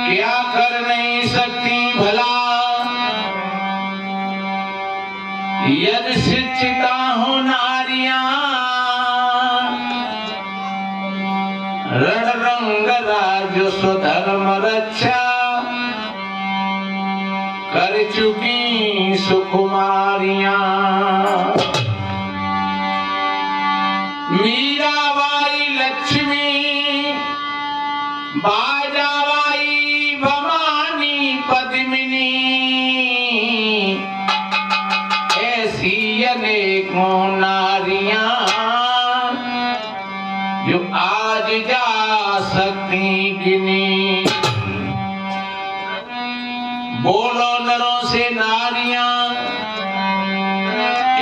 क्या कर नहीं सकती भला यदि शिक्षिता हो नारियां, रण रंग राज स्वधर्म रक्षा कर चुकी सुकुमारियां। मीराबाई लक्ष्मी, बाजाबाई भवानी पद्मिनी, ऐसी अनेकों नारियां जो आज जा सकती गिनी। बोलो नरों से नारियां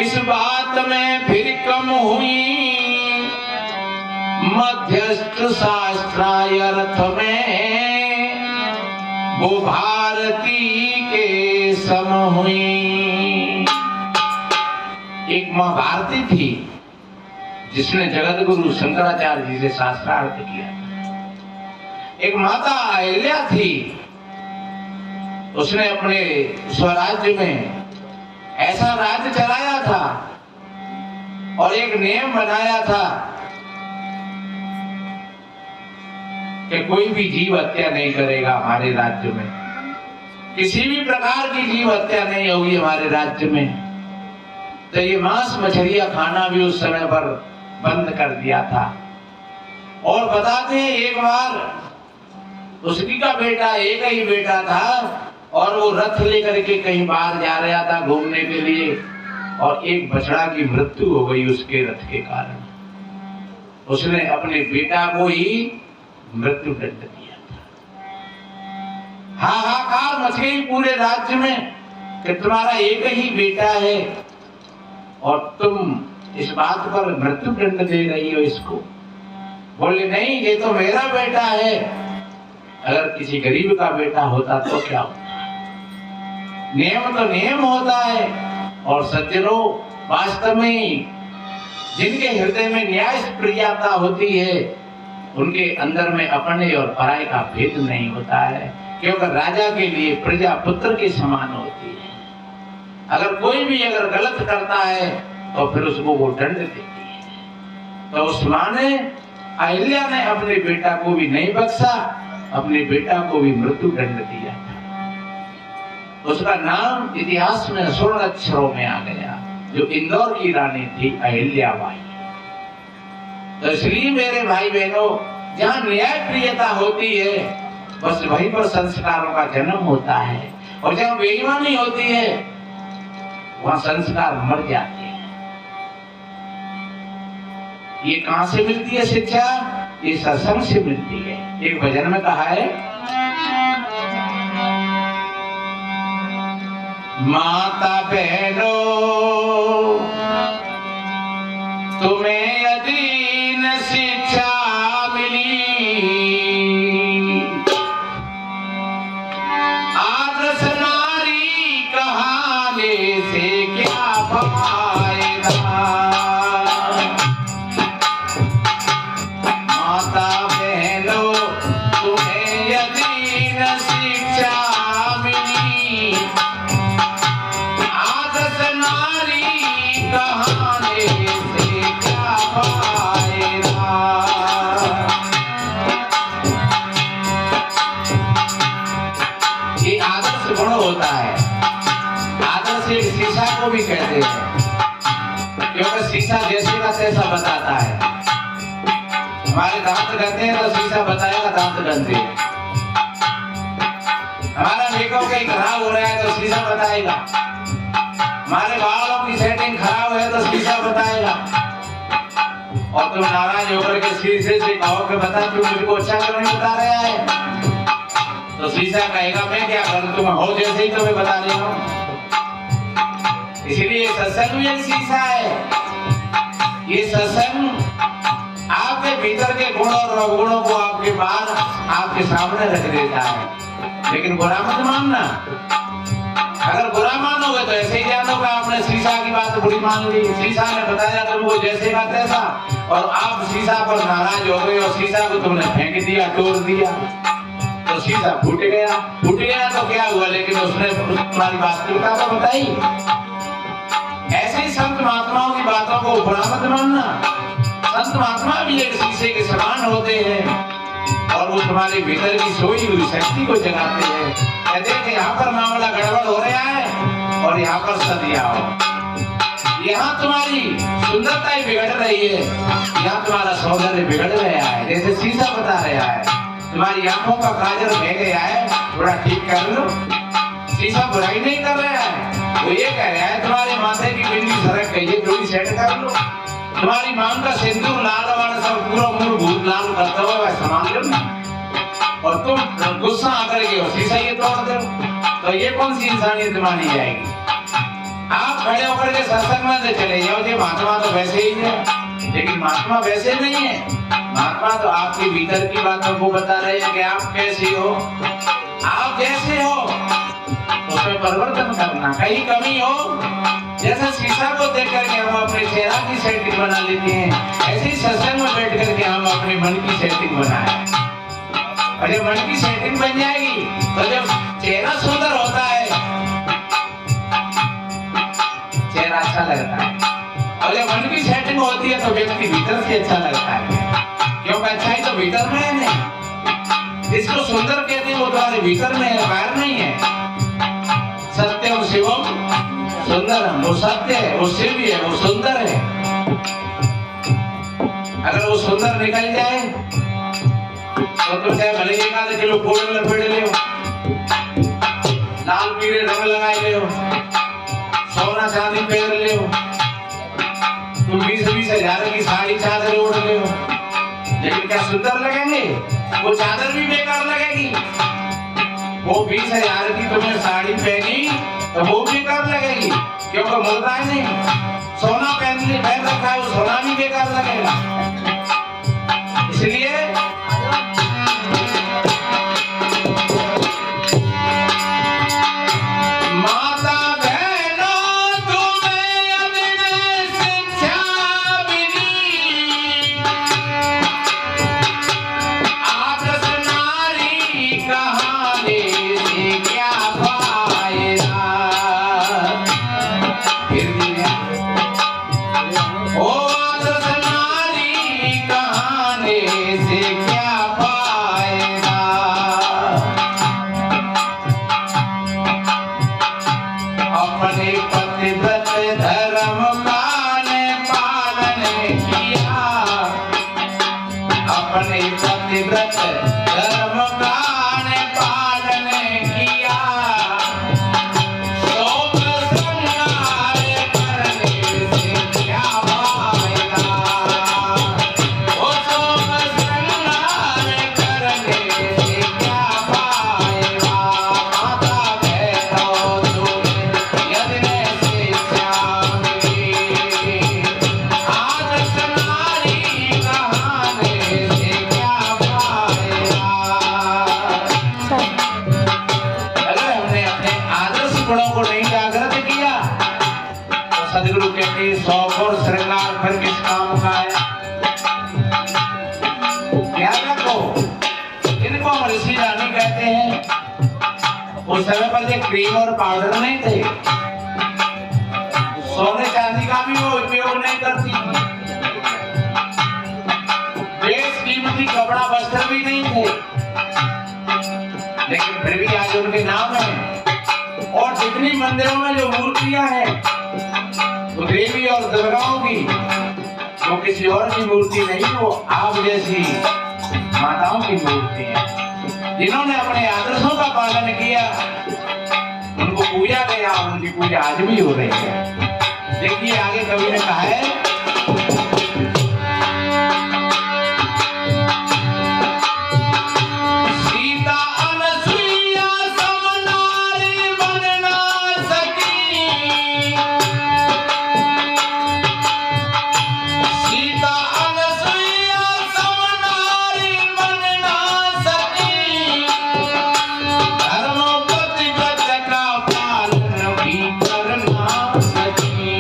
इस बात में फिर कम हुई, मध्यस्थ शास्त्राय अर्थ में वो भारती के सम हुई। एक मां भारती थी जिसने जगत गुरु शंकराचार्य जी से शास्त्रार्थ किया। एक माता अहिल्या थी, उसने अपने स्वराज्य में ऐसा राज्य चलाया था और एक नियम बनाया था कि कोई भी जीव हत्या नहीं करेगा हमारे राज्य में, किसी भी प्रकार की जीव हत्या नहीं होगी हमारे राज्य में। तो ये मांस मछलियां खाना भी उस समय पर बंद कर दिया था। और बताते हैं एक बार उसकी का बेटा, एक ही बेटा था, और वो रथ लेकर के कहीं बाहर जा रहा था घूमने के लिए, और एक बछड़ा की मृत्यु हो गई उसके रथ के कारण। उसने अपने बेटा को ही मृत्यु दंड दिया था। हाहाकार मच गई पूरे राज्य में कि तुम्हारा एक ही बेटा है और तुम इस बात पर मृत्यु दंड दे रही हो इसको। बोले नहीं, ये तो मेरा बेटा है, अगर किसी गरीब का बेटा होता तो क्या होता। नियम तो नियम होता है। और सज्जनों, वास्तव में जिनके हृदय में न्याय प्रियता होती है उनके अंदर में अपने और पराये का भेद नहीं होता है, क्योंकि राजा के लिए प्रजा पुत्र के समान होती है। अगर कोई भी अगर गलत करता है तो फिर उसको वो दंड देती है। तो उस मां ने, अहिल्या ने अपने बेटा को भी नहीं बख्शा, अपने बेटा को भी मृत्यु दंड दिया था। उसका नाम इतिहास में स्वर्ण अक्षरों में आ गया, जो इंदौर की रानी थी अहिल्याबाई। तो इसलिए मेरे भाई बहनों, जहाँ न्याय प्रियता होती है बस वहीं पर संस्कारों का जन्म होता है, और जहाँ बेईमानी होती है वहाँ संस्कार मर जाते हैं। ये कहां से मिलती है शिक्षा? ये सत्संग से मिलती है। एक भजन में कहा है, माता बहनों तुम्हें यदि न शिक्षा मिली, आदर्श नारी कहाने से क्या फायदा। माता बहनों तुम्हें यदि न शिक्षा मिली, आदर्श नारी कहाने से क्या फायदा। ये आदर्श गुण होता है। आदर्श एक शीशा को भी कहते हैं, क्योंकि शीशा जैसे का तैसा बताता है। हमारे दांत गंदे हैं तो शीशा बताएगा दांत गंदे। हमारा मेकअप कहीं खराब हो रहा है तो शीशा बताएगा। हमारे बालों की सेटिंग खराब है तो शीशा बताएगा। और तुम नाराज होकर के शीशे से कहोगे बता तू मुझको अच्छा क्यों नहीं बता रहा है, तो शीशा कहेगा मैं क्या करूं, तुम हो जैसे ही तुम्हें बता रही हूं। इसलिए सत्संग भी एक शीशा है। ये सत्संग आपके भीतर के गुण और अवगुणों को आपके बाहर आपके सामने रख देता है, लेकिन बुरा मत मानना। अगर बुरा मानोगे तो ऐसे ही जानोगे आपने शीशा की बात बुरी मान ली। शीशा ने बताया तुमको जैसे का तैसा, और आप शीशा पर नाराज हो गए और शीशा को तुमने फेंक दिया, तोड़ दिया। तो सीसा फूट गया तो क्या हुआ, लेकिन उसने तुम्हारी वास्तविकता को बताई। ऐसे ही संत महात्माओं की बातों को बुरा मत मानना। संत महात्मा भी एक शीशे के समान होते हैं और वो तुम्हारे भीतर की सोई हुई शक्ति को जगाते हैं। कहते हैं कि यहाँ पर मामला गड़बड़ हो रहा है और यहाँ पर सदिया हो, यहाँ तुम्हारी सुंदरता ही बिगड़ रही है, यहाँ तुम्हारा सौंदर्य बिगड़ रहा है। जैसे शीशा बता रहा है तुम्हारी आंखों का काजल बह गया है, थोड़ा ठीक कर लो। शीशा बुराई नहीं कर रहा है, वो ये कह रहा है तुम्हारे माथे की बिंदी सरक गई है, थोड़ी सेट कर लो। तुम्हारी मांग का सिंदूर लाल वाला सब पूरा मुंह भूत लाल करता हुआ वह संभाल लो ना, और तुम गुस्सा आकर के हो शीशा ये तोड़ दो, तो ये कौन सी इंसानियत मानी जाएगी। आप खड़े होकर के सत्संग में चले जाओ जी महात्मा तो वैसे ही है, लेकिन महात्मा वैसे नहीं है। महात्मा तो आपके भीतर की बातों को बता रहे हैं कि आप कैसे हो, आप जैसे हो उसमें परिवर्तन करना, कहीं कमी हो। जैसे शीशा को देख करके हम अपने चेहरा की सेटिंग बना लेते हैं, ऐसे ही सत्संग में बैठ करके हम अपने मन की सेटिंग बनाए। और जब मन की सेटिंग बन जाएगी तो जब चेहरा सुंदर होता है, चेहरा अच्छा लगता है, और जब मन की सेटिंग होती है तो व्यक्ति भीतर से अच्छा लगता है, क्योंकि अच्छाई तो भीतर में है नहीं। इसको सुंदर कहते हैं, वो तुम्हारे भीतर में है, बाहर नहीं है। सत्यम शिवम सुंदरम, वो सत्य है, वो शिव है, वो सुंदर है। अगर वो सुंदर निकल जाए तो तुम चाहे भले 1 किलो फोड़ लपेट ले, लाल पीले रंग लगाए ले, सोना चांदी पहन ले, तुम 20-20 हजार की साड़ी चादर ओढ़ ले, लेकिन क्या सुंदर लगेंगे? वो चादर भी बेकार लगेगी। वो 20 हजार की तुमने साड़ी पहनी तो वो बेकार लगेगी, क्योंकि मुर्दा है नहीं। सोना पहन रखा है, वो सोना भी बेकार लगेगा। इसलिए उस समय पर ये क्रीम और पाउडर नहीं थे, सोने चांदी का भी वो उपयोग नहीं करती, बेशकीमती कपड़ा वस्त्र भी नहीं थे, लेकिन फिर भी आज उनके नाम है। और जितनी मंदिरों में जो मूर्तियां हैं वो देवी और दुर्गाओं की, वो किसी और की मूर्ति नहीं, वो आप जैसी माताओं की मूर्ति है, जिन्होंने अपने आदर्शों का पालन किया, उनको पूजा गया, उनकी पूजा आज भी हो रही है। देखिए आगे कवि ने कहा है, सीता अनसुईया समनारी बन ना सकी, सीता अनसुईया समनारी बन ना सकी, धर्मपति व्रत का पालन भी कर ना सकी,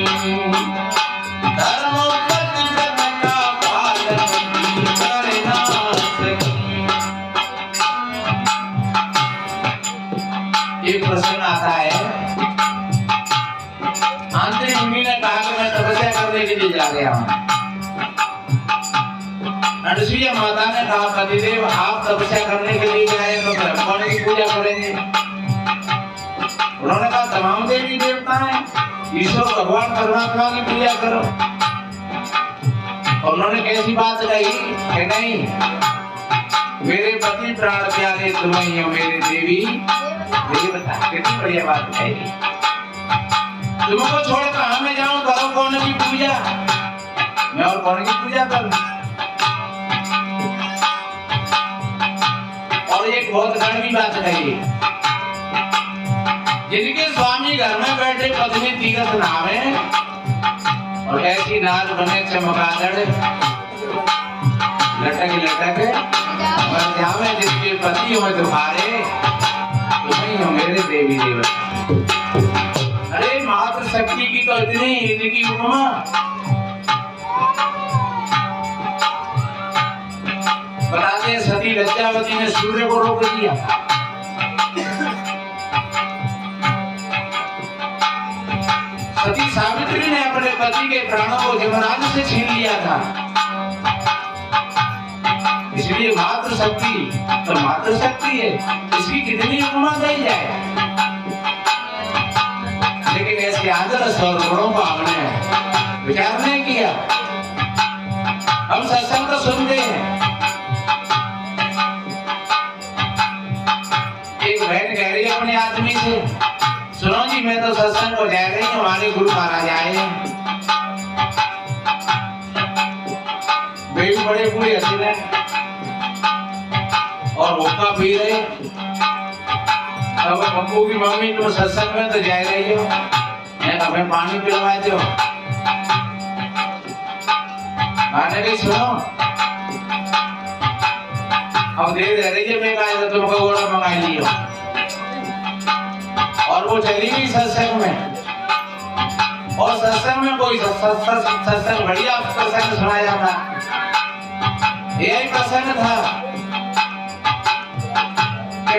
धर्म एक प्रसंग आता है, आंतरिक मुनि ने कहा कि मैं तपस्या करने के लिए जा रहा हूँ। अनुसुईया माता ने कहा पतिदेव आप तपस्या करने के लिए जाए तो ब्रह्म कौन की पूजा करेंगे? उन्होंने कहा तमाम देवी देवता हैं, ईश्वर भगवान परमात्मा की पूजा करो। और उन्होंने कैसी बात कही कि नहीं, मेरे पति प्राण प्यारे तुम ही हो मेरे देवी देवता। कितनी बढ़िया बात कही। तुमको छोड़ कहाँ मैं जाऊं, करो कौन की पूजा, मैं और कौन की पूजा करूं। और एक बहुत कड़वी बात कही, जिनके स्वामी घर में बैठे पत्नी तीरथ नावे और ऐसी नाच बने चमगादड़ लटक लटक और जावे, जिसके पति हो तुम्हारे तुम ही हो मेरे देवी देवता। अरे मात्र शक्ति की तो इतनी इनकी उपमा। बताते हैं सती लज्जावती ने सूर्य को रोक दिया। सती सावित्री ने अपने पति के प्राणों को यमराज से छीन लिया था। इसलिए मातृ शक्ति तो मातृ शक्ति है, इसकी कितनी उपमा दी जाए। लेकिन ऐसे आदर्श और गुणों को हमने विचार नहीं किया। हम सत्संग तो सुनते हैं। एक बहन कह रही है अपने आदमी से, सुनो जी मैं तो सत्संग को जा रही हूँ, हमारे गुरु महाराज आए हैं। वे भी बड़े पूरे हसीन हैं और हुक्का पी रहे। अब पप्पू की मम्मी तुम सत्संग में तो जा रही हो, मैं हमें पानी पिलवाए दो। आने की सुनो, अब देर रह रही है, मैं कहा तो तुमको घोड़ा मंगा लियो। और वो चली गई सत्संग में। और सत्संग में कोई सत्संग बढ़िया प्रसंग सुनाया था। यही प्रसंग था कि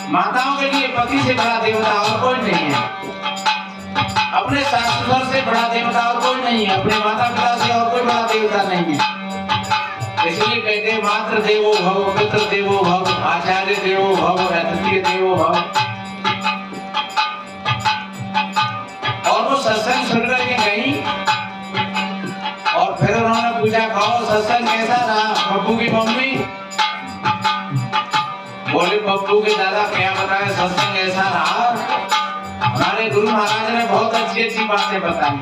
माताओं के लिए पति से बड़ा देवता और कोई नहीं है, अपने सास ससुर से बड़ा देवता और कोई नहीं है, अपने माता पिता से और कोई बड़ा देवता नहीं है। इसलिए कहते हैं मातृ देवो भव, पितृ देवो भव, आचार्य देवो भव, अतिथि देवो भव। और वो सत्संग सुन करके गई और फिर उन्होंने पूछा कहो सत्संग कैसा था? पप्पू की मम्मी बोले पप्पू के दादा क्या बताए, सत्संग ऐसा रहा, हमारे गुरु महाराज ने बहुत अच्छी अच्छी बातें बताई।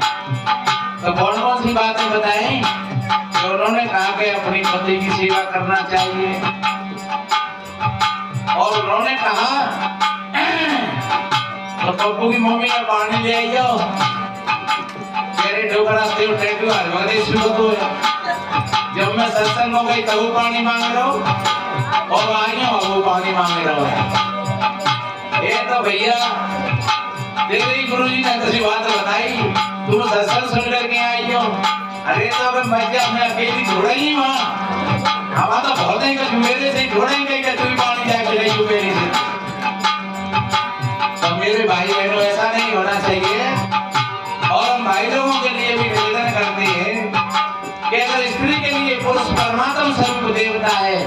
तो कौन कौन सी बातें बताई? तो उन्होंने कहा कि अपनी पति की सेवा करना चाहिए। और उन्होंने कहा तो पप्पू की मम्मी का पानी ले आइयो, मेरे डोकरा से टैटू हरवादे शुरू हो। जब मैं सत्संग हो गई तब वो पानी मांग रहा हूँ और आई हूँ वो पानी मांग रहा हूँ। ये तो भैया तेरे गुरु जी ने तुझे बात बताई, तुम सत्संग सुन करके आई हो। अरे तो अब मैं अकेली ढूंढेगी माँ, हमारा तो बहुत है मेरे से ढूंढेंगे कि तू पानी जाके लाई हो मेरे से। तो मेरे भाई बहनों ऐसा नहीं होना चाहिए। और हम भाई लोगों के लिए भी निवेदन करते हैं कि अगर स्त्री के लिए पुरुष परमात्मा स्वरूप देवता है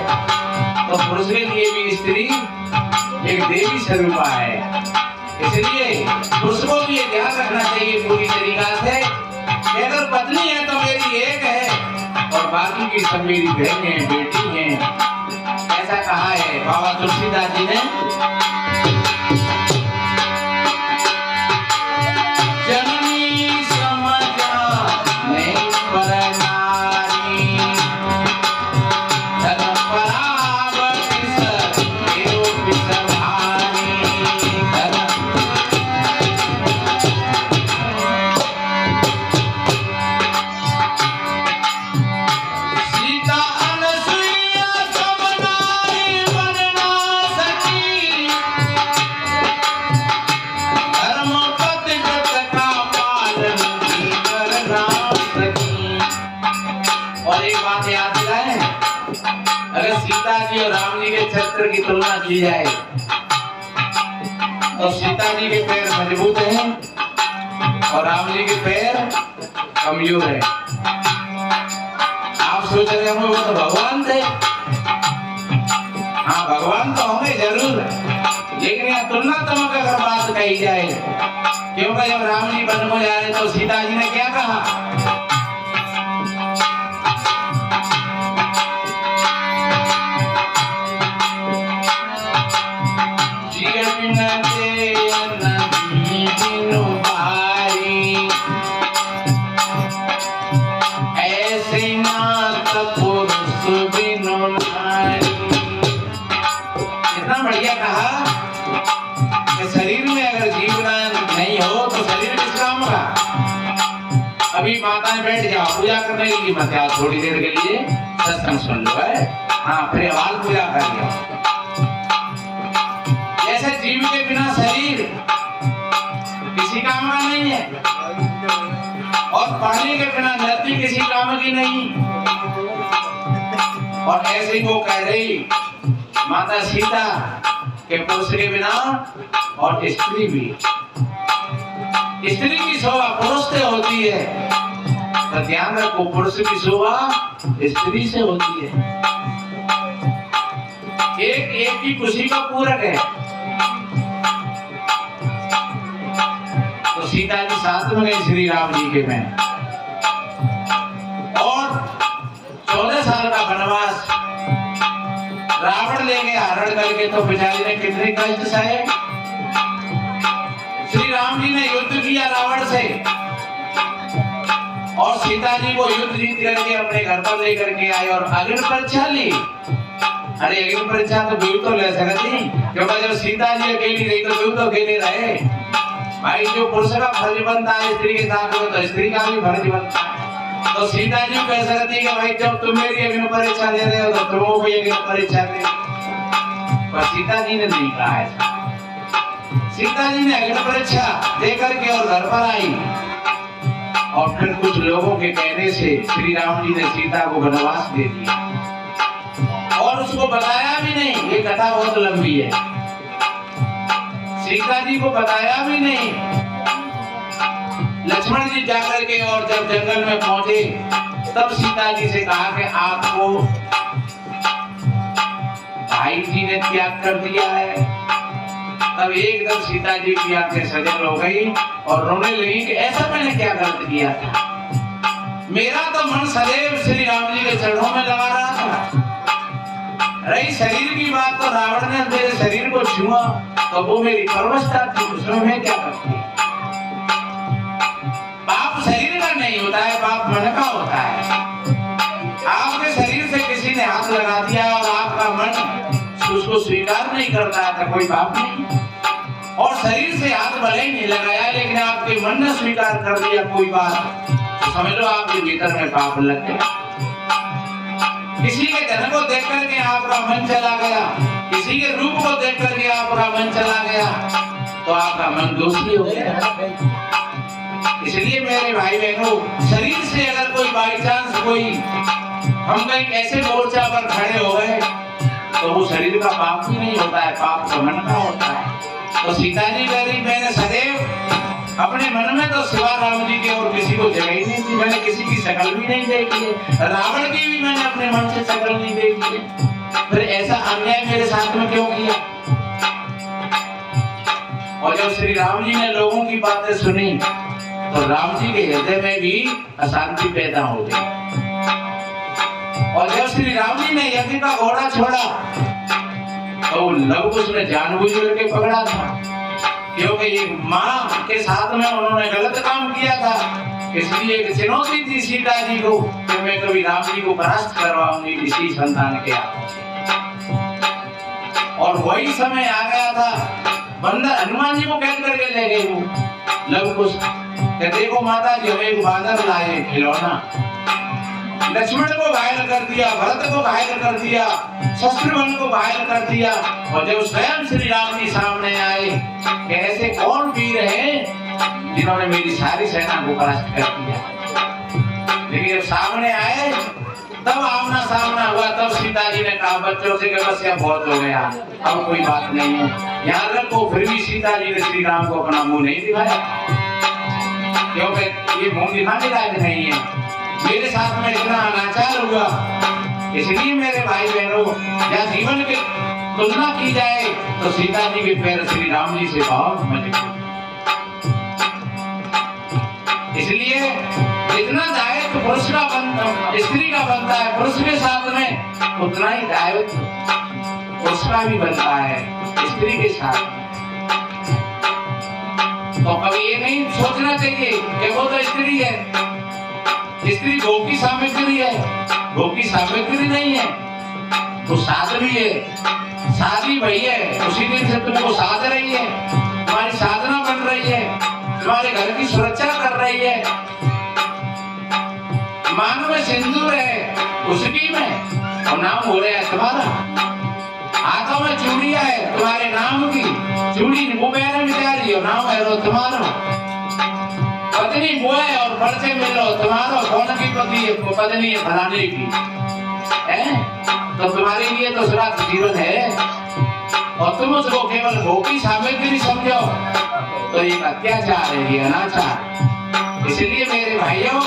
तो पुरुष के लिए भी स्त्री एक देवी स्वरूप है। इसलिए पुरुष को भी ये ध्यान रखना चाहिए पूरी तरीका से कि अगर पत्नी है तो मेरी एक है और बाकी की सब मेरी बहन है, बेटी है। ऐसा कहा है बाबा तुलसीदास जी ने। सीता अनसुईया जी और राम जी के चरित्र की तुलना की जाए तो सीता जी के पैर मजबूत हैं और राम जी के पैर कमजोर है। आप सोच रहे होंगे वो तो भगवान थे। हाँ, भगवान तो होंगे जरूर, लेकिन यहाँ तुलनात्मक अगर बात कही जाए, क्योंकि जब राम जी वन को जा रहे तो सीता जी ने क्या कहा? इतना बढ़िया कहा कि शरीर में अगर जीवदान नहीं हो तो शरीर किस काम का? अभी माताएं बैठ जाओ पूजा करने के लिए, मत आओ थोड़ी देर के लिए सत्संग सुन लो है। हाँ, फिर आवाज पूजा कर लिया। जैसे जीव के बिना शरीर किसी काम का नहीं है और पानी के बिना धरती किसी काम की नहीं। और ऐसे ही वो कह रही माता सीता के पुरुष के बिना और स्त्री भी, स्त्री की शोभा पुरुष से होती है, तो ध्यान रखो पुरुष की शोभा स्त्री से होती है। एक एक की खुशी का पूरक है। तो सीता जी साथ में गई श्री राम जी के में, और 14 साल का वनवास रावण ले गया हरण करके, तो बेचारी ने कितने कष्ट सहे। श्री राम जी ने युद्ध किया रावण से और सीता जी को युद्ध जीत करके अपने घर पर लेकर के आए और अग्नि परीक्षा ली। अरे अग्नि परीक्षा तो व्यू तो ले सकती, क्योंकि जब सीता जी अकेली रही तो व्यू तो अकेले रहे। भाई जो पुरुष का फर्ज बनता है स्त्री के साथ में, तो स्त्री का भी फर्ज बनता है। तो सीता जी कह सकती है कि भाई जब तुम मेरी अग्नि परीक्षा दे रहे हो तो तुमको भी अग्नि परीक्षा दे। पर सीता जी ने नहीं कहा ऐसा। सीता जी ने अग्नि परीक्षा दे करके और घर पर आई, और फिर कुछ लोगों के कहने से श्री राम जी ने सीता को वनवास दे दिया और उसको बताया भी नहीं। ये कथा बहुत लंबी है। सीता जी को बताया भी नहीं। लक्ष्मण जी जाकर के और जब जंगल में पहुंचे तब सीता जी से कहा कि आपको भाई जी ने त्याग कर दिया है। तब एकदम सीता जी की आंखें सजल हो गई और रोने लगी कि ऐसा मैंने क्या गलत किया था। मेरा तो मन सदैव श्री राम जी के चरणों में लगा रहा था। रही शरीर की बात, तो रावण ने मेरे शरीर को छुआ तो वो मेरी परवशता थी, उसमें मैं क्या करती। पाप शरीर का नहीं होता है, पाप मन का होता है। आपके शरीर से किसी ने हाथ लगा दिया और आपका मन उसको स्वीकार नहीं करता है तो कोई पाप नहीं। और शरीर से हाथ भले ही नहीं लगाया, लेकिन आपके मन ने स्वीकार कर दिया कोई बात, तो समझ लो आपके भीतर में पाप लग गया। किसी के धन को देख करके आपका मन चला गया, किसी के रूप को देख करके आपका मन चला गया, तो आपका मन दोषी हो गया। इसलिए मेरे भाई बहनों, शरीर से अगर कोई बाई चांस कोई हम कहीं ऐसे मोर्चा पर खड़े हो गए तो वो शरीर का पाप भी नहीं होता है, पाप तो मन का होता है। तो सीता जी कह रही मैंने सदैव अपने मन में तो सिवा राम जी के और किसी को जगह ही नहीं दी। मैंने किसी की शक्ल भी नहीं देखी है, रावण की भी मैंने अपने मन से शक्ल नहीं देखी है। फिर ऐसा अन्याय मेरे साथ में क्यों किया? और जब श्री राम जी ने लोगों की बातें सुनी तो राम जी के हृदय में भी अशांति पैदा हो गई। और जब श्री राम जी ने यज्ञ का घोड़ा छोड़ा तो लव कुश ने जानबूझ करके पकड़ा था, क्योंकि एक माँ के साथ में उन्होंने गलत काम किया था। इसलिए एक चुनौती थी सीता जी को कि मैं कभी राम जी को परास्त करवाऊंगी इसी संतान के हाथों से। और वही समय आ गया था, बंदर हनुमान जी को कैद करके ले गए वो लव कुश। देखो माता जी, हमें एक बांदर लाए खिलौना, लक्ष्मण को घायल कर दिया, भरत को घायल कर दिया, शत्रुघ्न को घायल कर दिया। और जब स्वयं श्री राम जी सामने आए कि ऐसे कौन वीर हैं जिन्होंने मेरी सारी सेना को परास्त कर दिया, लेकिन जब सामने आए तब आमना सामना हुआ, तब सीता जी ने कहा बच्चों से कि बस क्या बहुत हो गया, अब कोई बात नहीं है, याद रखो। फिर भी सीता जी ने श्री राम को अपना मुंह नहीं दिखाया, क्योंकि ये मुंह दिखाने लायक नहीं है। मेरे साथ में इतना अनाचार हुआ, इसलिए मेरे भाई बहनों, या जीवन की तुलना की जाए तो सीता जी के पैर श्री राम जी से बहुत मजबूत। इसलिए जितना दायित्व पुरुष का स्त्री का बनता है पुरुष के साथ में, उतना ही दायित्व पुरुष का भी बनता है स्त्री के साथ। तो कभी ये नहीं सोचना चाहिए कि वो तो स्त्री है, स्त्री भोग की सामग्री है, भोग की सामग्री नहीं है, तो साध्वी है, शादी भई है, उसी दिन से तुमको साध रही है, तुम्हारी साधना बन रही है, तुम्हारे घर की सुरक्षा कर रही है। मांग में सिंदूर है उसकी में, और नाम हो रहा है तुम्हारा, हाथों में चूड़ियां है तुम्हारे नाम की, चूड़ी वो पहने बिचारी और नाम है रो तुम्हारा, पत्नी वो है और पर्चे मिलो तुम्हारा, कौन की पति है, पत्नी है फलाने की है, तो तुम्हारे लिए तो सुरक्षित जीवन है, और तुम उसको केवल भोग की सामग्री समझो तो एक अत्याचार है, ये अनाचार। इसलिए मेरे भाइयों,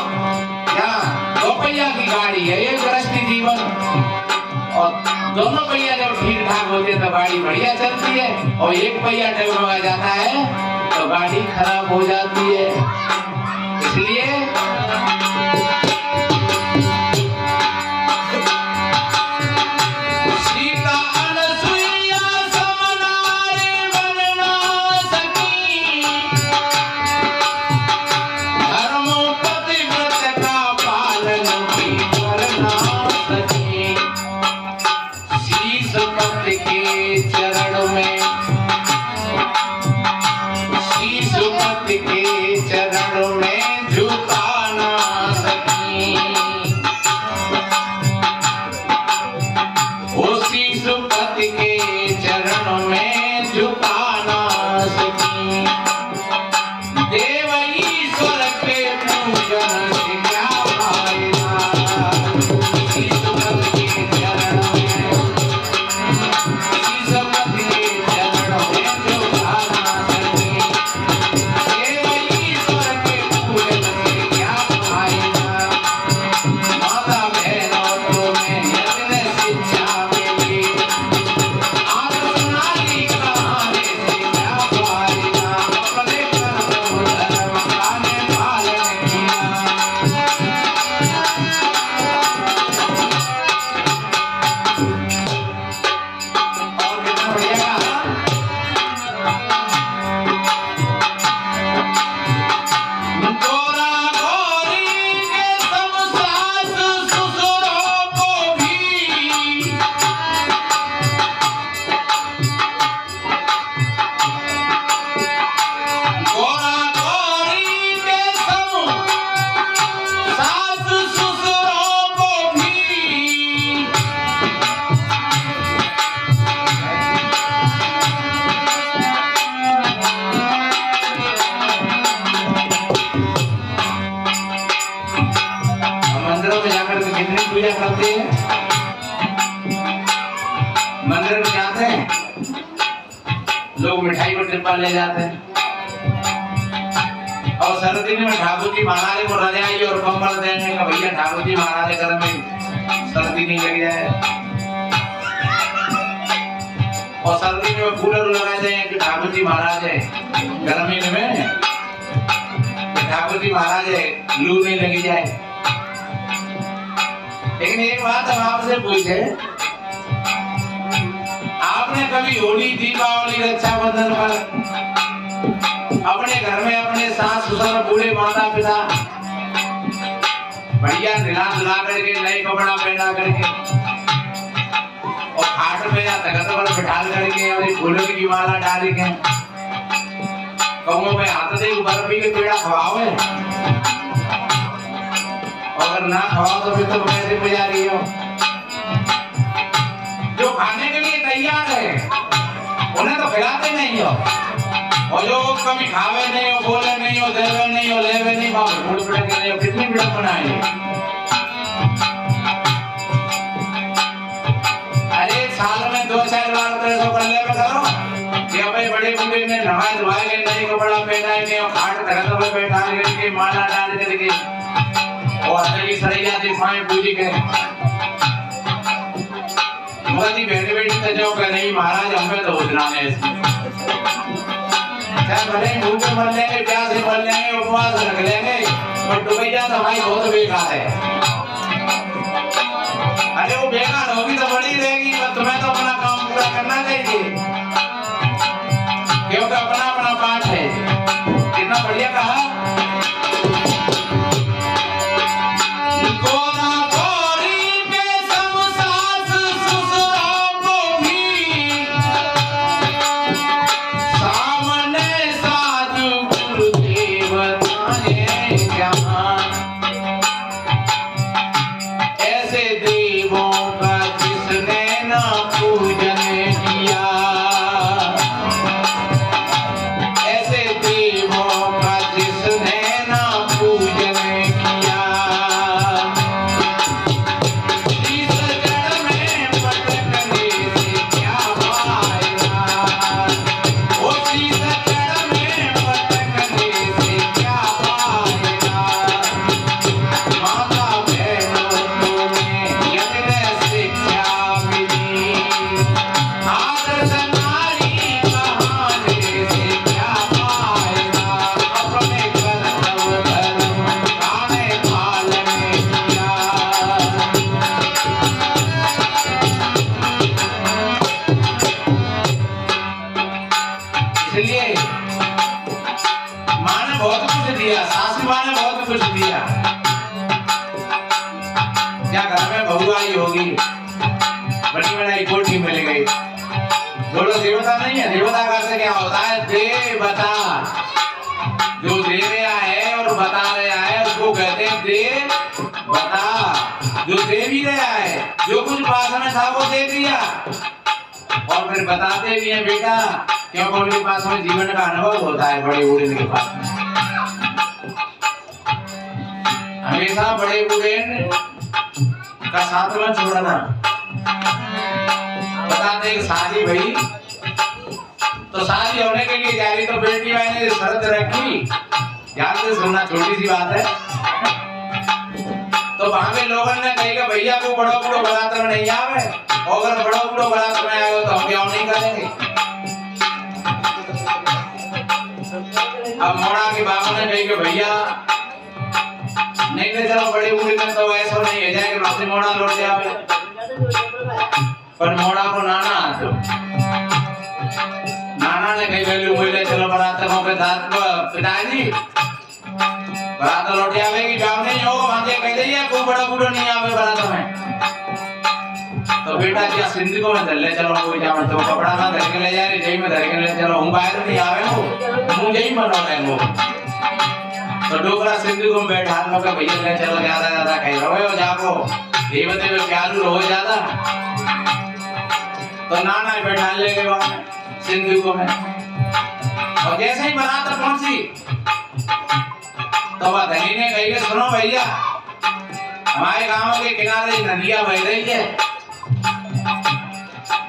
यहाँ 2 पहिया की गाड़ी है, ये गृहस्थी जीवन, और दोनों पहिया जब ठीक ठाक होते तो गाड़ी बढ़िया चलती है, और एक पहिया डगमगा जाता है तो गाड़ी खराब हो जाती है। इसलिए पूजा करते हैं, मंदिर में जाते हैं, लोग मिठाई को डिब्बा ले जाते हैं, और सर्दी में ठाकुर जी महाराज को रजाई और कंबल देने का, भैया ठाकुर जी महाराज घर में सर्दी नहीं लग जाए, और सर्दी में कूलर लगाए दें कि ठाकुर जी महाराज है, गर्मी में ठाकुर जी महाराज है, लू नहीं लगी जाए। लेकिन एक बात हम आपसे पूछे, आपने कभी होली, दीपावली, रक्षाबंधन पर अपने घर में अपने सास ससुर, बूढ़े माता पिता बढ़िया नहा धुला करके, नए कपड़ा पहना करके, और खाट में या तख्त पर बिठा करके, और फूलों की माला डाल के, कौमों में हाथ से बर्फी के पेड़ा खवाओ, अगर ना खवाओ तो फिर तो कैसे पुजारी हो? जो खाने के लिए तैयार है उन्हें तो खिलाते नहीं हो, और जो कभी खावे नहीं हो, बोले नहीं हो, देवे नहीं हो, लेवे नहीं हो, फूल पटके नहीं हो, कितनी बिड़क बनाए। ऐसा कर ले करो कि भाई बड़े बूढ़े ने नहाए धोए के नए कपड़ा पहना के और खाट धरत पर बैठा के माला डाल करके और अतरी सरैया दिखाएं पूजी के मुगती बैठे बैठे तो जो कह नहीं महाराज हमें तो उतना ने क्या भले भूखे मर लेंगे प्यासे मर लेंगे उपवास रख लेंगे पर डुबैया तो भाई बहुत बेकार है। अरे वो बेकार होगी तो बड़ी रहेगी पर तुम्हें तो अपना काम पूरा करना चाहिए क्योंकि अपना अपना पाठ है। कितना बढ़िया कहा देवता नहीं है। देवता का अर्थ क्या होता है? देवता जो दे रहा है और बता रहा है उसको कहते हैं देवता। जो दे भी रहा है जो कुछ पास में था वो दे दिया और फिर बताते भी हैं बेटा क्योंकि उनके पास में जीवन का अनुभव होता है। बड़े बूढ़े के पास हमेशा बड़े बूढ़े का साथ में छोड़ना। बताते हैं शादी भाई तो शादी होने के लिए जा रही तो बेटी मैंने शर्त रखी, ध्यान से सुनना, छोटी सी बात है। तो वहां के लोगों ने कहा भैया को बड़ो बड़ो बरातर नहीं आवे और अगर बड़ो बड़ो बरातर में आए तो हम क्या नहीं करेंगे। अब मोड़ा के बाबू ने कहा भैया नहीं ले चलो बड़े बूढ़े में तो ऐसा नहीं है जाए कि वापस मोड़ा लौट जावे। पर मोड़ा को नाना तो नाना ने कही वैल्यू बोले चलो बरातों के साथ पिताजी बरात लौट आवेगी जाओ नहीं हो वहां से कह दिया कोई बड़ा बूढ़ा नहीं आवे बरात में। तो बेटा क्या सिंधी को में धर ले चलो कोई जाओ तो कपड़ा ना धर के ले जा रही जई में धर के ले चलो हूं बाहर नहीं आवे हो मुझे ही मनो है वो। तो डोकरा सिंधी को बैठा लो के भैया ले चलो ज्यादा ज्यादा कह रहे हो जाको देवते में प्यारू हो ज्यादा। तो नाना बैठा ले गए वहां सिंधु को में और जैसे ही बारात पहुंची तो वह धनी ने कही सुनो भैया हमारे गांव के किनारे नदियां बह रही है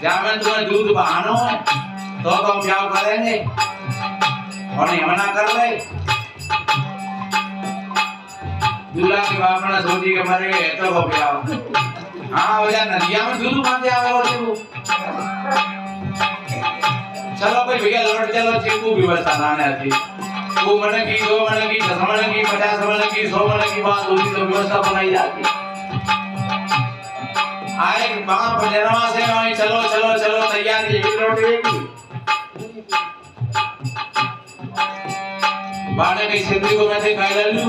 जहां में तुम्हें दूध बहानो है तो हम क्या करेंगे और नहीं मना कर रहे। दूल्हा के बाप ने सोची के मरे गए तो वो क्या हाँ भैया नदियां में दूध बांधे आवे वो चलो भाई भैया लौट चलो चीकू व्यवस्था लाने थी वो मन की 2 मन की 10 मन की 50 मन की 100 मन की बात होती तो व्यवस्था बनाई जाती। आए बाप जनवा से वहीं चलो चलो चलो तैयारी लौट गई बाड़े की सिंधी को मैं कह लल्लू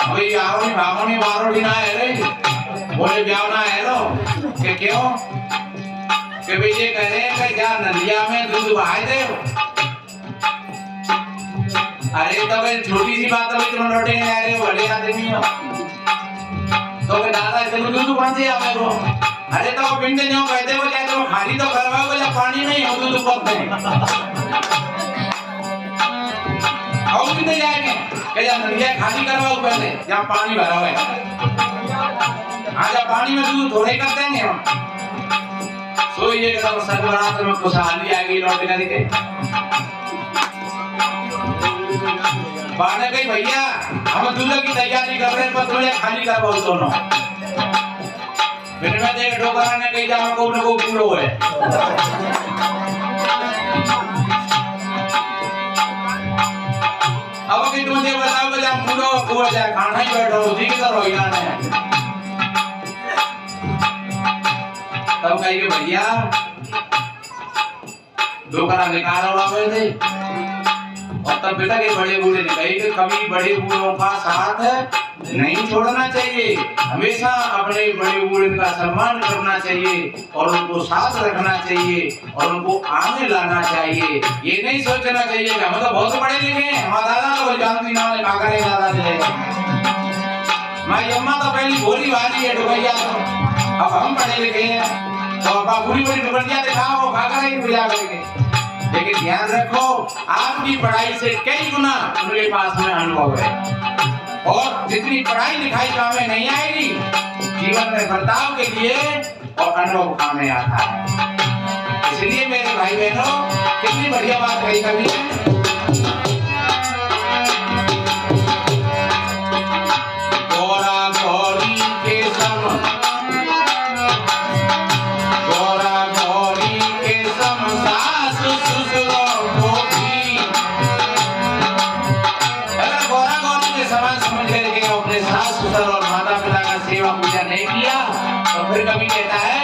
भाई आओ भागोनी मारो भी ना है रे बोले ब्याह ना है लो कि क्यों कि भाई ये कह रहे हैं कि क्या नदिया में दूध बहाए दे। अरे तो भाई छोटी सी बात है तुम लौटे आ रहे हो बड़े आदमी हो तो भाई दादा चलो दूध बांधे आवे वो। अरे तो पिंड जो कहते हो चाहे तो खाली तो करवाओ बोले पानी नहीं हो दूध पकते और भी नहीं जाएंगे कि या नदिया खाली करवाओ पहले जहाँ पानी भरा हुआ है आज पानी में दूध थोड़े कर देंगे हम तो ये एकदम सदबरात में खुशहाली आएगी लौट करके। बाने गई भैया हम दूल्हे की तैयारी कर रहे हैं पर तुझे खाली कर बहुत दोनों। फिर मैं देख डोकरा ने कही जाओ को उनको पूरो है। अब कि तुझे बताओ कि जब पूरो पूरा जाए खाना ही बैठो उसी की तरह होइला ने। तब कहिए भैया डोकरा निकाल आवे थे और तब बेटा के बड़े बूढ़े ने कही कि कभी बड़े बूढ़ों का साथ नहीं छोड़ना चाहिए, हमेशा अपने बड़े बूढ़े का सम्मान करना चाहिए और उनको साथ रखना चाहिए और उनको आगे लाना चाहिए। ये नहीं सोचना चाहिए कि हम तो बहुत पढ़े लिखे हैं, हमारा दादा तो जानती ना है काका ने दादा ने माई अम्मा तो पहली भोली वाली है डुबैया तो अब हम पढ़े लिखे हैं तो अब पूरी पूरी डुबैया दिखाओ काका ही पूजा करके। लेकिन ध्यान रखो आपकी पढ़ाई से कई गुना उनके पास में अनुभव है और जितनी पढ़ाई लिखाई काम में नहीं आएगी जीवन में बर्ताव के लिए और अनुभव काम में आता है। इसलिए मेरे भाई बहनों कितनी बढ़िया बात कही कभी ने। गोरा गौरी के सम गोरा गौरी के सम सास ससुरों को भी अगर गोरा गौरी के समान समझ करके अपने सास ससुर और माता पिता का सेवा पूजा नहीं किया तो फिर कभी कहता है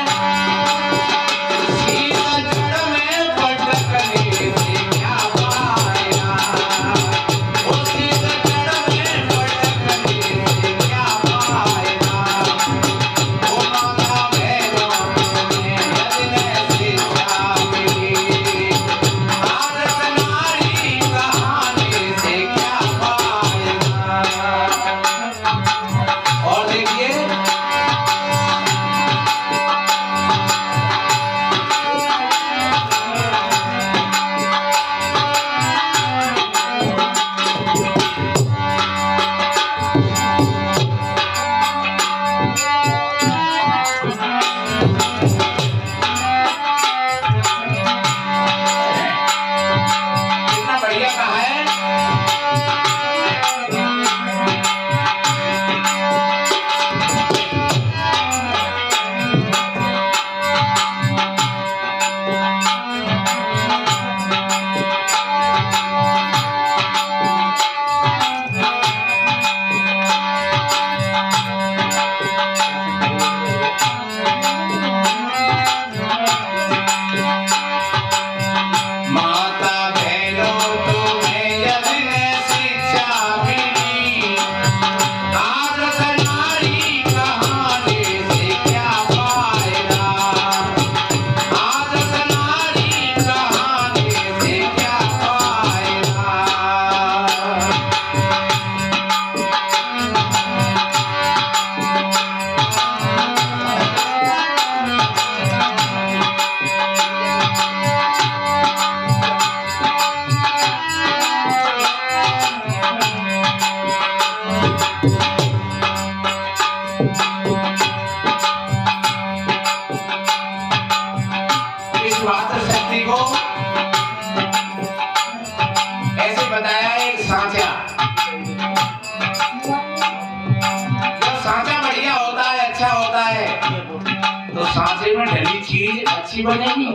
सांचे में ढली चीज अच्छी बनेगी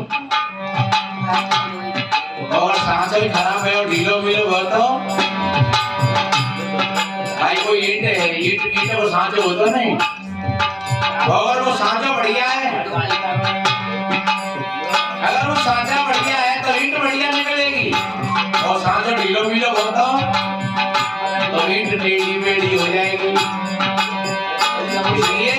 और सांचा भी खराब है और ढीलो मिलो तो भाई कोई ईंट है ईंट वो सांचे होता नहीं और वो सांचा बढ़िया है अगर वो सांचा बढ़िया है तो ईंट बढ़िया निकलेगी और सांचा ढीलो मिलो होता तो ईंट टेढ़ी मेढ़ी हो जाएगी। इसलिए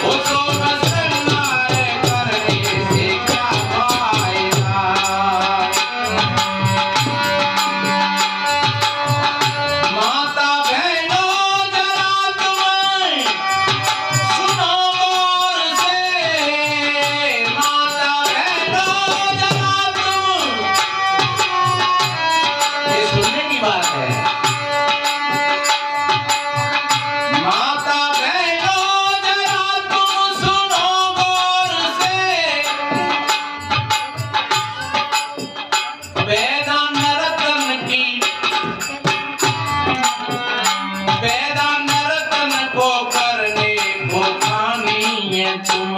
What's बात है। माता बहनों जरा तुम सुनो गौर से, वेदांत रतन की, वेदांत रतन को करने को खानी है तुम,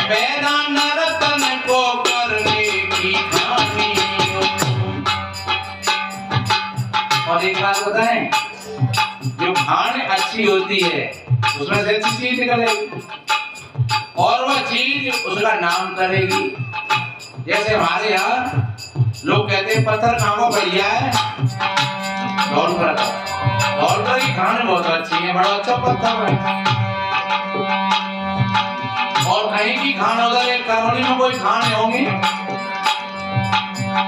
वेदांत रतन को करने की खानी हो तुम। और एक बात बताएं, जो खान अच्छी होती है उसमें से अच्छी चीज निकलेगी और वह चीज उसका नाम करेगी। जैसे हमारे यहाँ लोग कहते हैं पत्थर खाओ बढ़िया है, धौलपुर की खान बहुत अच्छी है, बड़ा अच्छा पत्थर है। और कहीं की खान उधर एक करौली में कोई खान होंगी,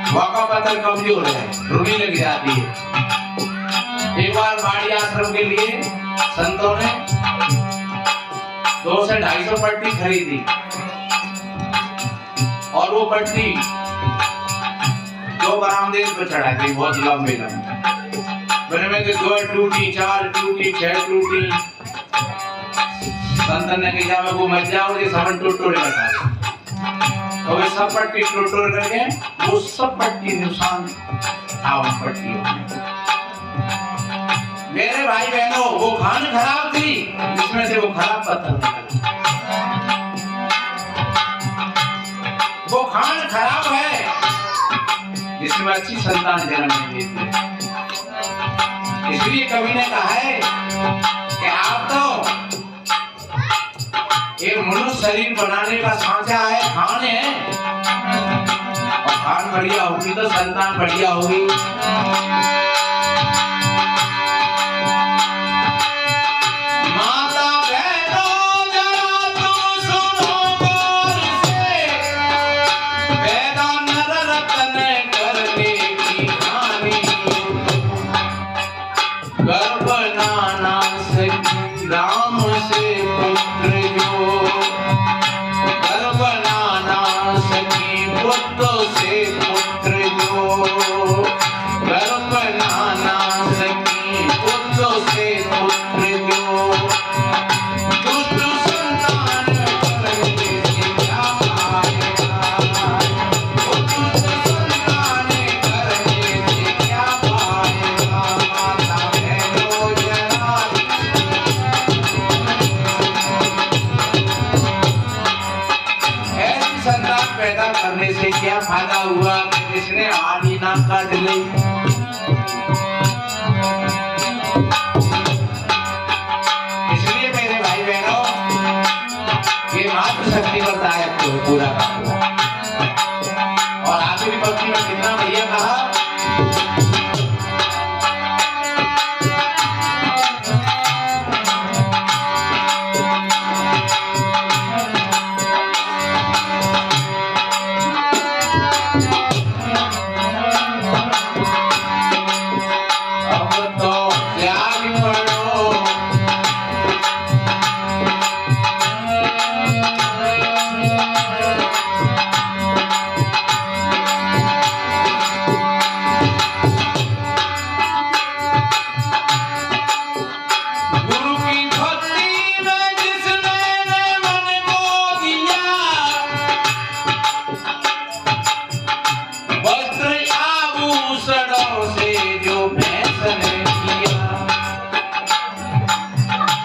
वहाँ का पत्थर कमजोर है, रुनी लग जाती है। एक बार बाड़ी आश्रम के लिए संतों ने 200 से 250 पट्टी खरीदी और वो पट्टी 2 बरामदे पर चढ़ा दी, बहुत लंबे लंबे में से 2 टूटी, 4 टूटी, 6 टूटी। संतन ने कहा मैं वो मत जाओ, ये सब टूट लगा। तो वे सब पट्टी टूट करके वो सब पट्टी नुकसान था उन पट्टियों। मेरे भाई बहनों, वो खान खराब थी जिसमें से वो खराब पत्थर निकला। वो खान खराब है जिसमें अच्छी संतान जन्म नहीं देती है। इसलिए कवि ने कहा है कि आप तो एक मनुष्य शरीर बनाने का सांचा है, खान है, और खान बढ़िया होगी तो संतान बढ़िया होगी। माता बहनों जरा तुम सुनो गौर से, वेदांत रतन करने की कहानी। गर्भ नाना सखी राम से पुत्र जो, गर्भ नाना सखी पुत्र से पुत्र जो, गर्भ नाना सखी पुत्र से पुत्र जो। दुष्ट संतान करने से क्या पाएगा, दुष्ट संतान करने से क्या पाएगा। माता बहनों जरा ऐसी संतान पैदा करने से क्या फायदा हुआ कि जिसने आदि ना काट ली। इसलिए मेरे भाई बहनों, ये मातृशक्ति करता है तो पूरा का पूरा। और आखिरी पंक्ति में कितना भैया कहा, अब तो त्याग करो, गुरु की भक्ति में जिसने मन को दिया, वस्त्र आभूषणों से जो फैशन किया।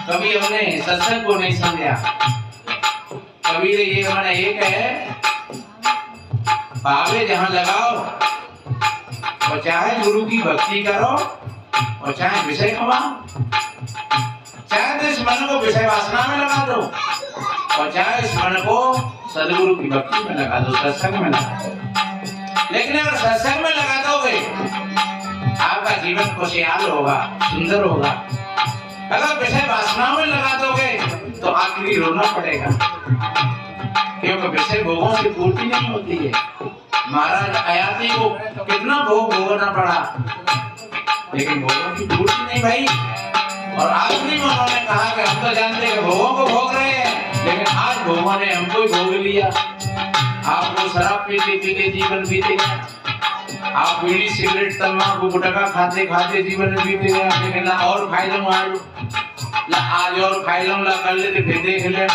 कभी हमने सत्संग को नहीं समझा, कभी ये हमारा एक है, भावे जहां लगाओ, और चाहे गुरु की भक्ति करो और चाहे विषय कमाओ, चाहे तो इस मन को विषय वासना में लगा दो और चाहे इस मन को सदगुरु की भक्ति में लगा दो, सत्संग में लगा दो। लेकिन अगर सत्संग में लगा दोगे आपका जीवन खुशहाल होगा, सुंदर होगा। अगर विषय वासना में लगा दोगे तो आखिरी रोना पड़ेगा, क्योंकि विषय भोगों की पूर्ति नहीं होती है। महाराज आयाती को कितना भोग भोगना पड़ा, लेकिन भोगों की पूर्ति नहीं भाई। और आखिरी में उन्होंने कहा कि हम तो जानते हैं भोगों को भोग रहे हैं, लेकिन आज भोगों ने हमको ही भोग लिया। आपको शराब पीते पीते जीवन बीतेगा, आप बीड़ी सिगरेट तंबाकू गुटखा खाते खाते जीवन में बीते गए, आपने कहना और खाई लूं आज और खाई लूं ला कर लेते फिर देख ले।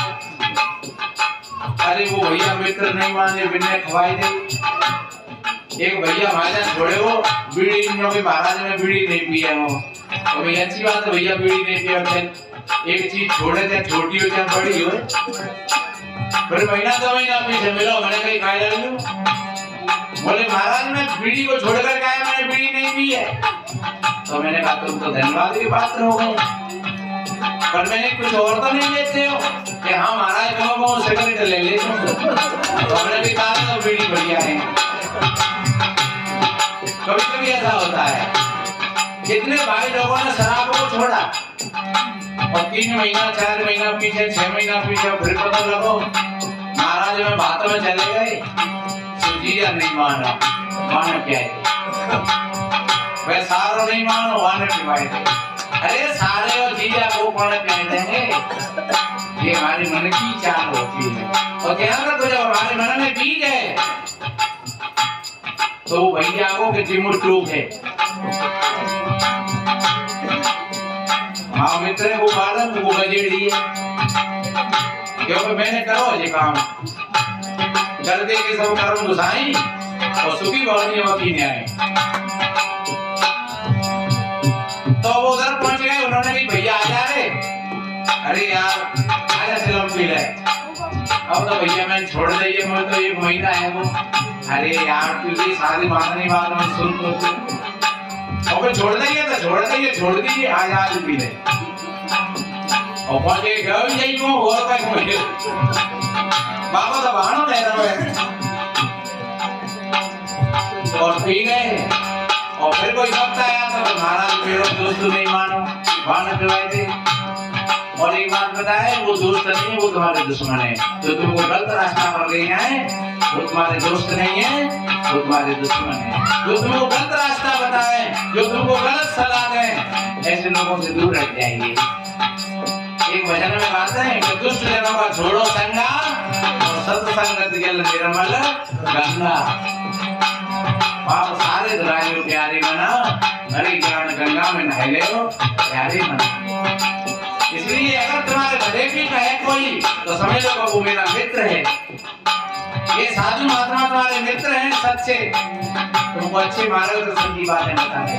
अरे वो भैया मित्र नहीं माने, बिना खवाई दे। एक भैया भाईजान छोड़े वो बीड़ी इन के महाराज में बीड़ी नहीं पिया हो, तो भाई अच्छी बात है भैया बीड़ी नहीं पिया। एक चीज छोड़े थे छोटी हो चाहे बड़ी हो, फिर महीना 2 महीना पीछे मिलो मैंने कहीं खाई लूं, बोले महाराज मैं बीड़ी को छोड़कर गया, मैंने बीड़ी नहीं पी है। तो मैंने कहा तुम तो धन्यवाद की बात हो गई, पर मैंने कुछ और तो नहीं लेते हो कि हाँ महाराज कहो सिगरेट ले ले। तो हमने भी कहा तो बीड़ी बढ़िया है। कभी कभी ऐसा होता है, कितने भाई लोगों ने शराब को छोड़ा और 3 महीना 4 महीना पीछे 6 महीना पीछे फिर पता लगो महाराज में बातों में चले गए, जीजा नहीं माना माना क्या है, वह सारो नहीं मानो वाने पिवाए थे। अरे सारे और जीजा को कौन कहते हैं, ये हमारे मन की चाल होती है। और ध्यान रखो जब हमारे मन में बीज है तो भैया को कि जिमुर टूक है, हाँ मित्र वो बालक वो गजेड़ी है, क्योंकि मैंने करो ये काम कर दे के सब कर्म गुसाई और सुखी भवनी वकी न्याय। तो वो उधर पहुंच गए, उन्होंने भी भैया आ जा रे, अरे यार आजा चलो पी ले। अब तो भैया मैं छोड़ दे, मैं तो 1 महीना है वो। अरे यार तुझे सारी बात नहीं बात में सुन तो और छोड़ देंगे तो छोड़ दीजिए आज पी ले। और पहुंचे गए यही को और का मुझे बाबा तो बहाना ले रहा है और पी गए। और फिर कोई वक्त आया तो महाराज मेरे दोस्त नहीं मानो बहाना पिवाए थे। और एक बात बताए, वो दोस्त नहीं वो तुम्हारे दुश्मन है, जो तुमको गलत रास्ता पर ले आए वो तुम्हारे दोस्त नहीं है, वो तुम्हारे दुश्मन है। जो तुमको गलत रास्ता बताए, जो तुमको गलत सलाह दें, ऐसे लोगों से दूर रह जाएंगे। एक भजन में बात है कि दुष्ट जनों का छोड़ो संगा और सत्संगत जल निर्मल गंगा। आप सारे दुराइयों प्यारे बना, हरि ज्ञान गंगा में नहा ले प्यारे बना। इसलिए अगर तुम्हारे भले भी कहे कोई तो समझ लो वो मेरा मित्र है। ये साधु महात्मा तुम्हारे मित्र हैं सच्चे, तुमको अच्छे मार्गदर्शन की बातें बताए।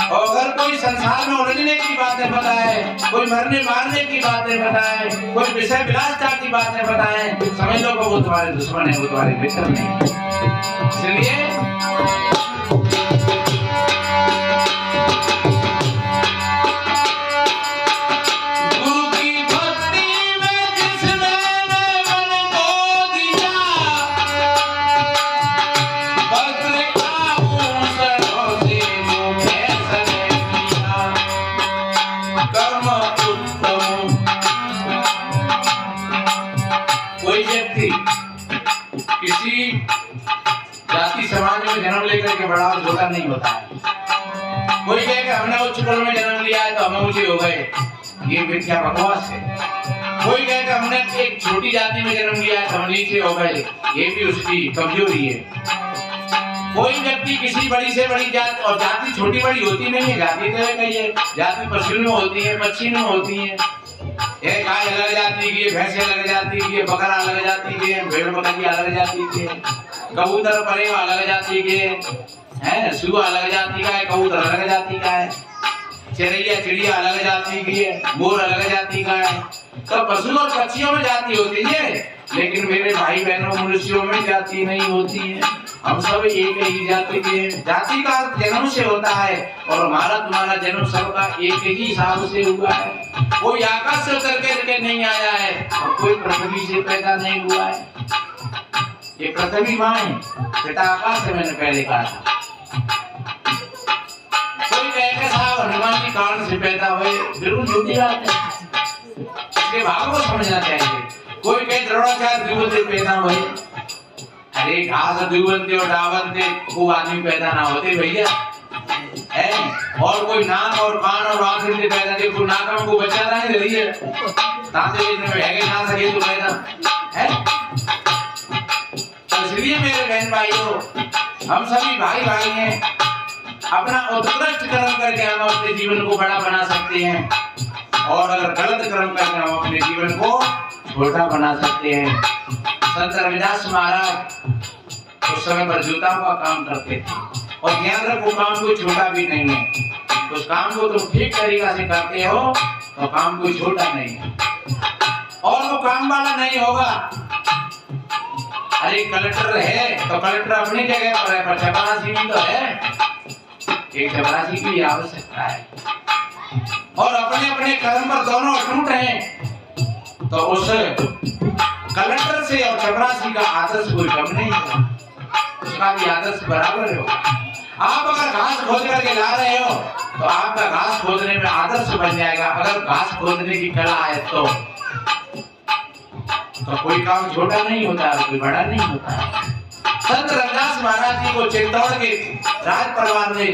और अगर कोई संसार में उलझने की बातें बताए, कोई मरने मारने की बातें बताए, कोई विषय विलासता की बातें बताए, समझ लो वो तुम्हारे दुश्मन है, वो तुम्हारे मित्र नहीं। इसलिए किसी जाति समाज में जन्म लेकर के बड़ा और छोटा नहीं होता है। कोई कहे कि हमने उच्च कुल में जन्म लिया है तो हम ऊंचे हो गए, ये मिथ्या बकवास है। कोई कहे कि हमने एक छोटी जाति में जन्म लिया है तो हम नीचे हो गए, ये भी उसकी कमजोरी है। कोई व्यक्ति किसी बड़ी से बड़ी जाति, और जाति छोटी बड़ी होती नहीं है, जाति तो है कही, जाति पशु में होती है, पक्षी में होती है, एक गाय अलग जाती की, भैंसे अलग जाती की, बकरा अलग जाती की, भेड़ बकरी अलग जाती की, कबूतर परेवा अलग जाती के हैं, सुअर अलग जाती का है, कबूतर अलग जाती का है, चिड़िया चिड़िया अलग जाती की है, मोर अलग जाती का है। तो पशु और पक्षियों में जाति होती है, लेकिन मेरे भाई बहनों मनुष्यों में जाति नहीं होती है। हम सब एक ही जाति के हैं। जाति का जन्म से होता है और हमारा तुम्हारा जन्म सबका एक ही हिसाब से हुआ है। कोई आकाश से उतर के नहीं आया है और कोई पृथ्वी से पैदा नहीं हुआ है। ये पृथ्वी माँ है, बेटा आकाश से मैंने पहले कहा था। कोई कहेगा साहब हनुमान जी कारण से पैदा हुए, बिल्कुल झूठी बात है, इसके भाव को समझना चाहिए। कोई कहे द्रोणाचार्य द्विबल से पैदा हुए, अरे घास द्विबल थे और डावन थे, वो आदमी पैदा ना होते भैया है। और कोई नाक और कान और आंख से पैदा थे, कोई नाक में को बच्चा नहीं रही है, ताते में है ना सके तो पैदा है। इसलिए मेरे बहन भाइयों, हम सभी भाई भाई हैं। अपना उत्कृष्ट कर्म करके हम अपने जीवन को बड़ा बना सकते हैं, और अगर गलत कर्म करके हम अपने जीवन को छोटा बना सकते हैं। संत रविदास महाराज उस समय पर जूताओं का काम करते थे, और ध्यान रखो काम कोई छोटा भी नहीं है। उस काम को तुम ठीक तरीका से करते हो तो काम कोई छोटा नहीं है, और वो काम वाला नहीं होगा। अरे कलेक्टर है तो कलेक्टर अपनी जगह पर है, पर चपरासी भी तो है, एक चपरासी की आवश्यकता है। और अपने अपने कर्म पर दोनों अटूट हैं, तो उस कलेक्टर से और चपरासी का आदर्श कोई कम नहीं होगा, उसका भी आदर्श बराबर होगा। आप अगर घास खोद करके ला रहे हो तो आपका घास खोदने में आदर्श बन जाएगा। अगर घास खोदने की कला है तो कोई काम छोटा नहीं होता, कोई बड़ा नहीं होता। संत रविदास महाराज जी को चित्तौड़ के राज परिवार ने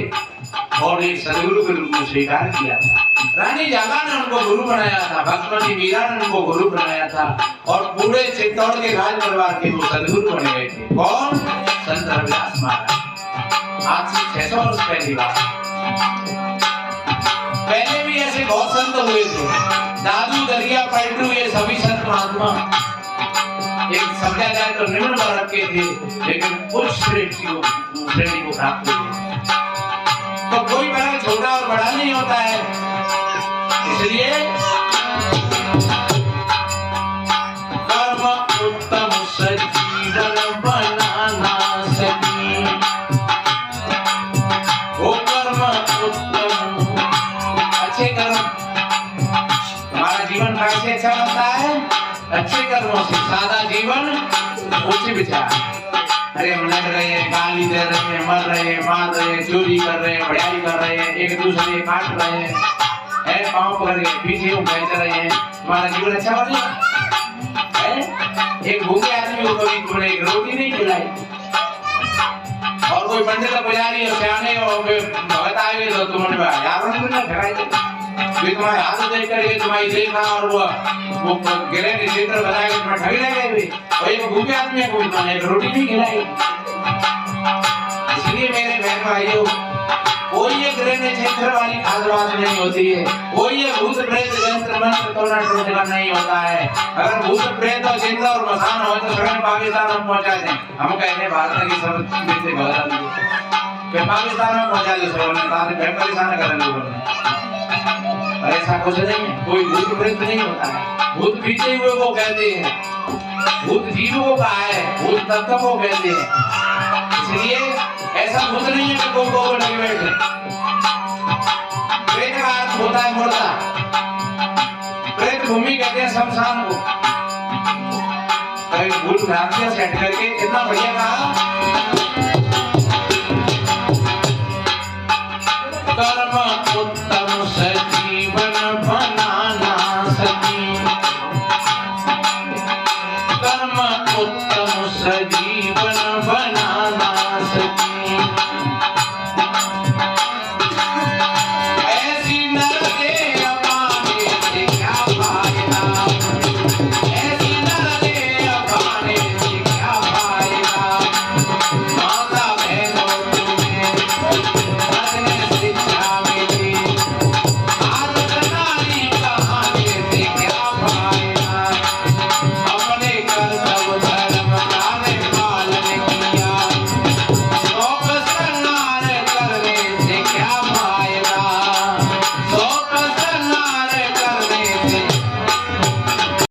और एक सदगुरु के रूप में स्वीकार किया था। रानी जागा ने उनको गुरु बनाया था, भक्तमती मीरा ने उनको गुरु बनाया था, और पूरे चित्तौड़ के राज परिवार के वो सदगुरु बन गए थे। कौन? संत रविदास महाराज। आज से 600 वर्ष पहली बात। पहले भी ऐसे बहुत संत हुए थे, दादू, दरिया, पलटू, ये सभी संत महात्मा एक समझा जाए तो निम्न वर्ग के थे, लेकिन उच्च श्रेणी को प्राप्त हुए। तो कोई बड़ा छोटा और बड़ा नहीं होता है, इसलिए कर्म उत्तम सजीवन बनाना सकी, वो कर्म उत्तम, अच्छे कर्म। हमारा जीवन कैसे अच्छा बनता है? अच्छे कर्मों से। सादा जीवन, उच्च विचार। अरे हम लड़ रहे हैं, गाली दे रहे हैं, मर रहे हैं, मार रहे हैं, चोरी कर रहे हैं, बढ़ाई कर रहे हैं, एक दूसरे काट रहे हैं, पाँव पकड़ के पीछे बेच रहे हैं, हमारा जीवन अच्छा बनेगा? एक भूखे आदमी को कभी तुमने एक रोटी नहीं खिलाई, और कोई पंडित पुजारी और सियाने भगत आए हुए तो तुमने हजारों ने मिलना खिलाई, तुम्हारे हाथ देख करके तुम्हारी देखा और वो गिरे के चित्र बनाए तुम्हें ठगी लगे हुए, और एक भूखे आदमी को तुमने एक रोटी नहीं खिलाई। इसलिए मेरे बहन भाइयों, कोई ये गिरे चित्र वाली खास बात नहीं होती है, कोई ये भूत प्रेत यंत्र मंत्र तोड़ना टोटका नहीं होता है। अगर भूत प्रेत और चिंता और मसान हो तो सगन पाकिस्तान में पहुंचा दें। हम कहते हैं भारत की सब पाकिस्तान में पहुंचा दे, सब परेशान करें लोगों ने। ऐसा कुछ नहीं है, कोई भूत प्रेत नहीं होता है। भूत पीछे हुए को कहते हैं, भूत जीवों का है, भूत तत्व को कहते हैं। इसलिए ऐसा भूत नहीं है कि को लगे बैठे। प्रेत का अर्थ होता है मुर्दा, प्रेत भूमि कहते हैं शमशान को। भूत ध्यान से सेट करके इतना बढ़िया कहा, कर्म उत्तम